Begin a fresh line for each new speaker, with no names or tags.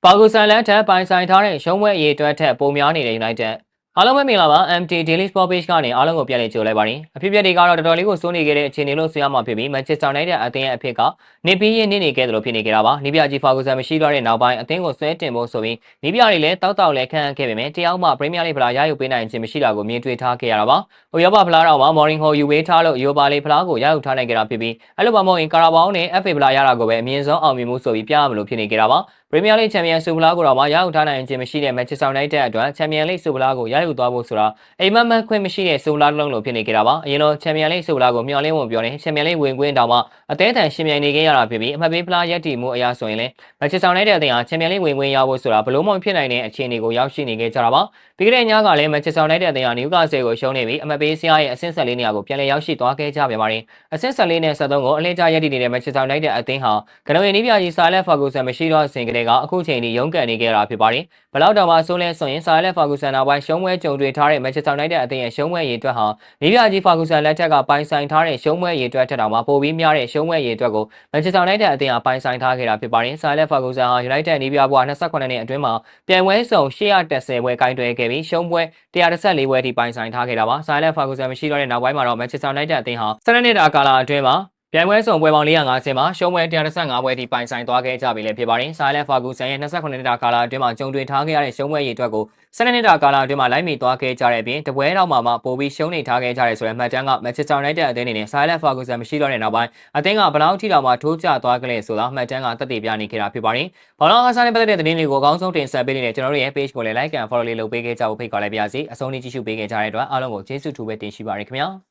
ပါကူဆန်လက်ထက်ပိုင်ဆိုင်ထားတဲ့ရုံးဝဲအရေးအတွက်ထက်ပိုများနေတဲ့ United အားလုံးပဲမင်္ဂလာပါ MT Daily Sport Page ကနေအားလုံးကိုပြန်လည်ကြိုလိုက်ပါတယ်အဖြစ်အပျက်တွေကတော့တော်တော်လေးကိုစိုးနေခဲ့တဲ့အခြေအနေလို့ဆိုရမှာဖြစ်ပြီး Manchester United အသင်းရဲ့အဖြစ်ကနေပြီးရင်းနေခဲ့တယ်လို့ဖြစ်နေကြတာပါနီးပြကြီးဖာကူဆန်မရှိတော့တဲ့နောက်ပိုင်းအသင်းကိုဆွဲတင်ဖို့ဆိုပြီးနီးပြတွေလည်းတောက်လည်းခန့်ခဲ့ပေမဲ့တယောက်မှ Premier League ဖလားရယူပေးနိုင်ခြင်းမရှိတာကိုမြင်တွေ့ထားခဲ့ရတာပါ။ဥရောပဖလားတော်မှာ Mourinho ယူဝေးထားလို့ Europa League ဖလားကိုရယူထားနိုင်ကြတာဖြစ်ပြီးအဲ့လိုမှမဟုတ်ရင် Carabao နဲ့ FA ဖလားရတာကိုပဲအမြင့်ဆုံးအောင်မြင်မှုဆိုပြီးပြရမလို့ဖြစ်နေကြတာပါ။ Premier League Champions ဆုဖလားကိုတော့မှရယူထားနိုင်ခြင်းမရှိတဲ့ Manchester United အတွက် Champions League ဆုဖလားကိုရယူသွားဖို့ဆိုတာအိမ်မက်ခွင့်မရှိတဲ့ဆုဖလားတစ်လုံးလို့ဖြစ်နေကြတာပါအရင်တော့ Champions League ဆုဖလားကိုမျှော်လင့်ဖို့ပြောနေ Champions League ဝင်ခွင့်တောင်မှအသေးအံရှင်ပြိုင်နေခဲ့ရတာဖြစ်ပြီးအမှတ်ပေးဖလားရပ်တည်မှုအရာဆိုရင်လည်း Manchester United အသင်းဟာ Champions League ဝင်ခွင့်ရဖို့ဆိုတာဘလို့မှဖြစ်နိုင်တဲ့အခြေအနေကိုရောက်ရှိနေခဲ့ကြတာပါပြီးခဲ့တဲ့ညကလည်း Manchester United အသင်းဟာ Newcastle ကိုရှုံးနေပြီးအမှတ်ပေးစရာရဲ့အဆင့်14နေရာကိုပြန်လည်ရောက်ရှိသွားခဲ့ကြပြန်ပါတယ်အဆင့်14နဲ့73ကိုအလှည့်ကျရပ်တည်နေတဲ့ Manchester United အသင်းဟာကနဝေနီးပြကြီး Sir Alex Ferguson မရှိတော့စဉ်ကတည်းကအခုချိန်ထိရုန်းကန်နေခဲ့တာဖြစ်ပါတယ်ဘလောက်တောင်မှဆိုးလဲဆိုရင် Sir Alex Ferguson နောက်ပိုင်းရှုံးပွဲကြုံတွေ့ထားတဲ့ Manchester United အသင်းရဲ့ရှုံးပွဲရည်အတွက်ဟာနီးပြကြီး Ferguson လက်ထက်ကပိုင်ဆိုင်ထားတဲ့ရှုံးပွဲရည်အတွက်ထက်တောင်မှပိုပြီးများတဲ့ရှုံးပွဲရည်အတွက်ကို Manchester United အသင်းဟာပိုင်ဆိုင်ထားခဲ့တာဖြစ်ပါတယ် Sir Alex Ferguson ဟာ United နီးပြဘွား28နှစ်အတွင်းမှာပြိုင်ပွဲစုံ810ပွဲကိုင်တွယ်ခဲ့ပြီးရှုံးပွဲ114ပွဲထိပိုင်ဆိုင်ထားခဲ့တာပါ Sir Alex Ferguson မရှိတော့တဲ့နောက်ပိုင်းမှာတော့ Manchester United အသင်းဟာ12နှစ်တာကာလအတွင်းမှာပြိုင်ပွဲစုံပွဲပေါင်း450မှာရှုံးပွဲ115ပွဲထိပိုင်ဆိုင်သွားခဲ့ကြပြီလည်းဖြစ်ပါတယ်။ Sir Alex Ferguson ရဲ့28နှစ်တာကာလအတွင်းမှာကြုံတွေ့ထားခဲ့ရတဲ့ရှုံးပွဲရည်အတွက်ကို12နှစ်တာကာလအတွင်းမှာလိုက်မိသွားခဲ့ကြတဲ့အပြင်တပွဲတော့မှပိုပြီးရှုံးနေထားခဲ့ကြတယ်ဆိုတဲ့မှတ်တမ်းက Manchester United အသင်းအနေနဲ့ Sir Alex Ferguson မရှိတော့တဲ့နောက်ပိုင်းအသင်းကဘလောက်ထိတောင်မှထိုးကျသွားကြလဲဆိုတာမှတ်တမ်းကသက်သေပြနေခဲ့တာဖြစ်ပါတယ်။ဘောလုံးအားစားနဲ့ပတ်သက်တဲ့သတင်းတွေကိုအကောင်းဆုံးတင်ဆက်ပေးနေတဲ့ကျွန်တော်တို့ရဲ့ page ကိုလည်း like and follow လေးလုပ်ပေးခဲ့ကြဖို့ဖိတ်ခေါ်လိုက်ပါရစေ။အဆုံးထိကြည့်ရှုပေးခဲ့ကြတဲ့အတွက်အားလုံးကိုကျေးဇူးထူးပဲတင်ရှိပါရခင်ဗျာ။